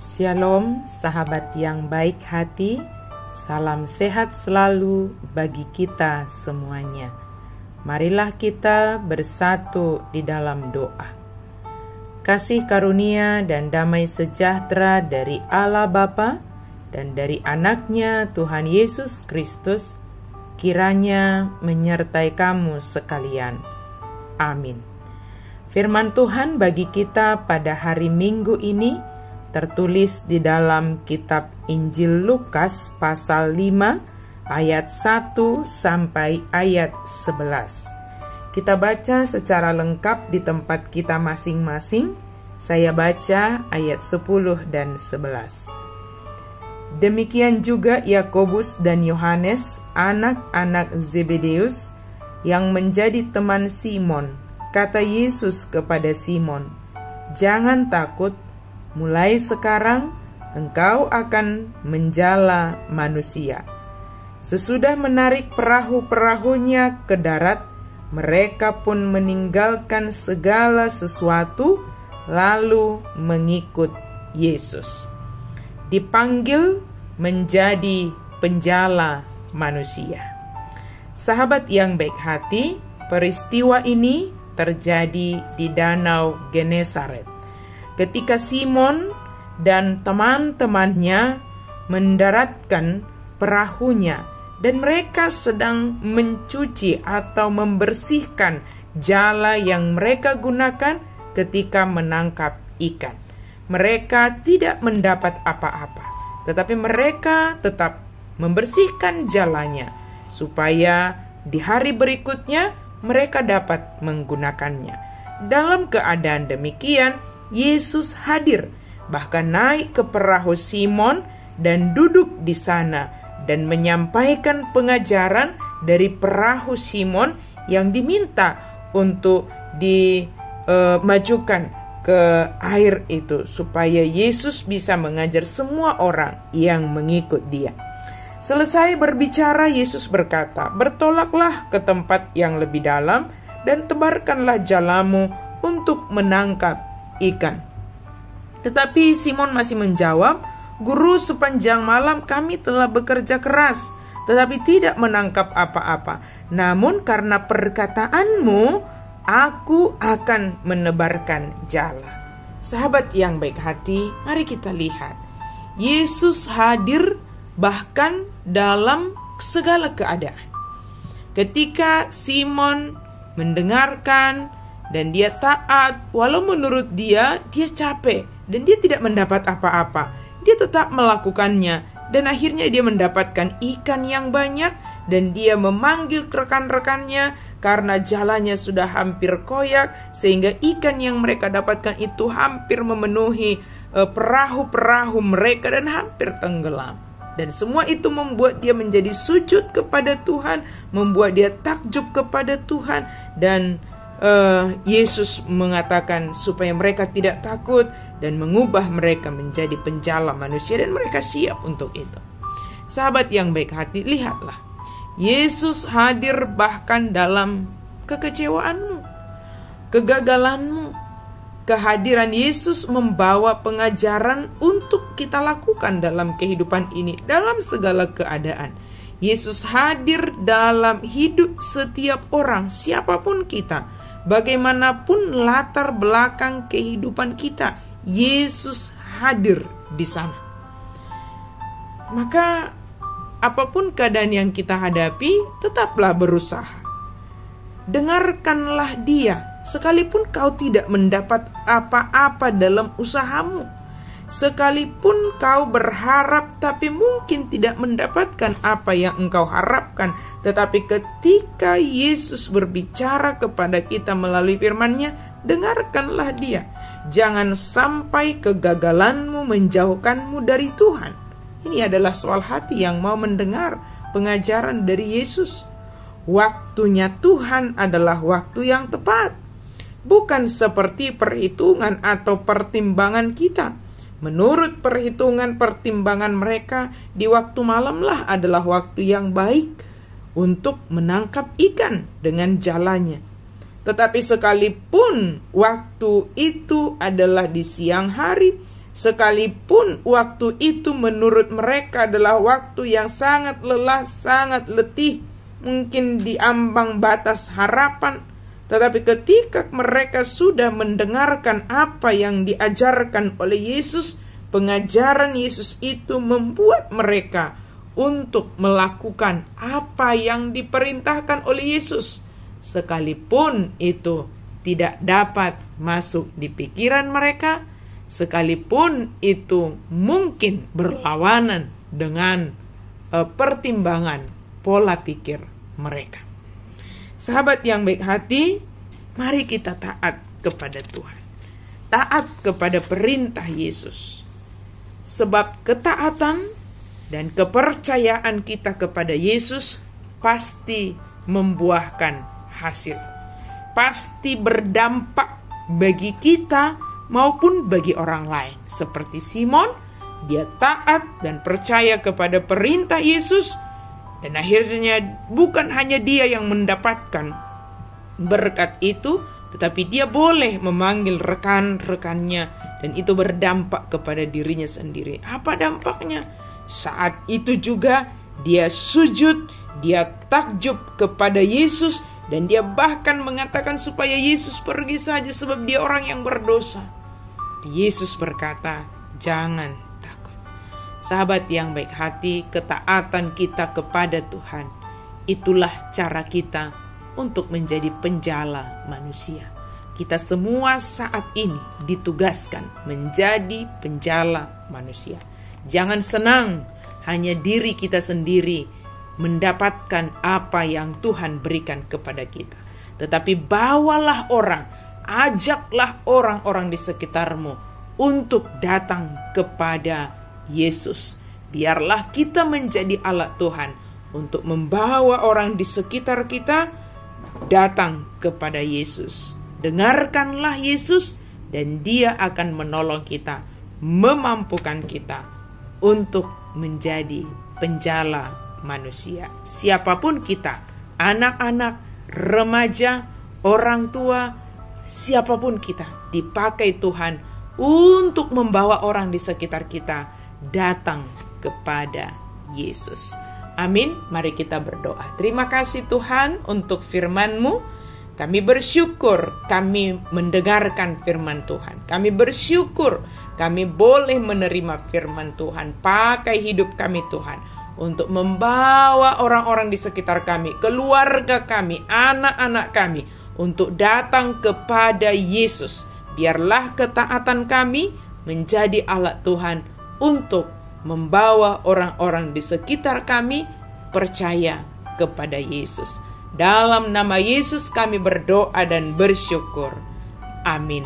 Shalom sahabat yang baik hati, salam sehat selalu bagi kita semuanya. Marilah kita bersatu di dalam doa. Kasih karunia dan damai sejahtera dari Allah Bapa dan dari anaknya Tuhan Yesus Kristus kiranya menyertai kamu sekalian. Amin. Firman Tuhan bagi kita pada hari Minggu ini tertulis di dalam kitab Injil Lukas pasal 5 ayat 1 sampai ayat 11. Kita baca secara lengkap di tempat kita masing-masing. Saya baca ayat 10 dan 11. Demikian juga Yakobus dan Yohanes, anak-anak Zebedeus, yang menjadi teman Simon. Kata Yesus kepada Simon, "Jangan takut, mulai sekarang engkau akan menjala manusia." Sesudah menarik perahu-perahunya ke darat, mereka pun meninggalkan segala sesuatu lalu mengikut Yesus. Dipanggil menjadi penjala manusia. Sahabat yang baik hati, peristiwa ini terjadi di Danau Genesaret. Ketika Simon dan teman-temannya mendaratkan perahunya dan mereka sedang mencuci atau membersihkan jala yang mereka gunakan ketika menangkap ikan. Mereka tidak mendapat apa-apa, tetapi mereka tetap membersihkan jalanya supaya di hari berikutnya mereka dapat menggunakannya. Dalam keadaan demikian, Yesus hadir, bahkan naik ke perahu Simon dan duduk di sana dan menyampaikan pengajaran dari perahu Simon yang diminta untuk dimajukan ke air itu supaya Yesus bisa mengajar semua orang yang mengikut dia. Selesai berbicara, Yesus berkata, "Bertolaklah ke tempat yang lebih dalam dan tebarkanlah jalamu untuk menangkap ikan." Tetapi Simon masih menjawab, "Guru, sepanjang malam kami telah bekerja keras, tetapi tidak menangkap apa-apa. Namun karena perkataanmu, aku akan menebarkan jala." Sahabat yang baik hati, mari kita lihat. Yesus hadir bahkan dalam segala keadaan. Ketika Simon mendengarkan dan dia taat, walau menurut dia capek dan dia tidak mendapat apa-apa, dia tetap melakukannya dan akhirnya dia mendapatkan ikan yang banyak dan dia memanggil rekan-rekannya karena jalannya sudah hampir koyak sehingga ikan yang mereka dapatkan itu hampir memenuhi perahu-perahu mereka dan hampir tenggelam. Dan semua itu membuat dia menjadi sujud kepada Tuhan, membuat dia takjub kepada Tuhan. Dan Yesus mengatakan supaya mereka tidak takut dan mengubah mereka menjadi penjala manusia, dan mereka siap untuk itu. Sahabat yang baik hati, lihatlah, Yesus hadir bahkan dalam kekecewaanmu, kegagalanmu. Kehadiran Yesus membawa pengajaran untuk kita lakukan dalam kehidupan ini, dalam segala keadaan. Yesus hadir dalam hidup setiap orang, siapapun kita, bagaimanapun latar belakang kehidupan kita, Yesus hadir di sana. Maka apapun keadaan yang kita hadapi, tetaplah berusaha. Dengarkanlah Dia, sekalipun kau tidak mendapat apa-apa dalam usahamu. Sekalipun kau berharap tapi mungkin tidak mendapatkan apa yang engkau harapkan, tetapi ketika Yesus berbicara kepada kita melalui firman-Nya, dengarkanlah Dia. Jangan sampai kegagalanmu menjauhkanmu dari Tuhan. Ini adalah soal hati yang mau mendengar pengajaran dari Yesus. Waktunya Tuhan adalah waktu yang tepat, bukan seperti perhitungan atau pertimbangan kita. Menurut perhitungan pertimbangan mereka, di waktu malamlah adalah waktu yang baik untuk menangkap ikan dengan jalannya. Tetapi sekalipun waktu itu adalah di siang hari, Sekalipun waktu itu menurut mereka adalah waktu yang sangat lelah, sangat letih, mungkin di ambang batas harapan, tetapi ketika mereka sudah mendengarkan apa yang diajarkan oleh Yesus, pengajaran Yesus itu membuat mereka untuk melakukan apa yang diperintahkan oleh Yesus, sekalipun itu tidak dapat masuk di pikiran mereka, sekalipun itu mungkin berlawanan dengan pertimbangan pola pikir mereka. Sahabat yang baik hati, mari kita taat kepada Tuhan, taat kepada perintah Yesus. Sebab ketaatan dan kepercayaan kita kepada Yesus pasti membuahkan hasil, pasti berdampak bagi kita maupun bagi orang lain. Seperti Simon, dia taat dan percaya kepada perintah Yesus, dan akhirnya bukan hanya dia yang mendapatkan berkat itu, tetapi dia boleh memanggil rekan-rekannya, dan itu berdampak kepada dirinya sendiri. Apa dampaknya? Saat itu juga dia sujud, dia takjub kepada Yesus, dan dia bahkan mengatakan supaya Yesus pergi saja sebab dia orang yang berdosa. Yesus berkata, jangan takut. Sahabat yang baik hati, ketaatan kita kepada Tuhan, itulah cara kita untuk menjadi penjala manusia. Kita semua saat ini ditugaskan menjadi penjala manusia. Jangan senang hanya diri kita sendiri mendapatkan apa yang Tuhan berikan kepada kita, tetapi bawalah orang, ajaklah orang-orang di sekitarmu untuk datang kepada Yesus. Biarlah kita menjadi alat Tuhan untuk membawa orang di sekitar kita datang kepada Yesus. Dengarkanlah Yesus, dan Dia akan menolong kita, memampukan kita untuk menjadi penjala manusia. Siapapun kita, anak-anak, remaja, orang tua, siapapun kita, dipakai Tuhan untuk membawa orang di sekitar kita datang kepada Yesus. Amin. Mari kita berdoa. Terima kasih Tuhan untuk firman-Mu. Kami bersyukur kami mendengarkan firman Tuhan. Kami bersyukur kami boleh menerima firman Tuhan. Pakai hidup kami Tuhan, untuk membawa orang-orang di sekitar kami, keluarga kami, anak-anak kami, untuk datang kepada Yesus. Biarlah ketaatan kami menjadi alat Tuhan untuk membawa orang-orang di sekitar kami percaya kepada Yesus. Dalam nama Yesus kami berdoa dan bersyukur. Amin.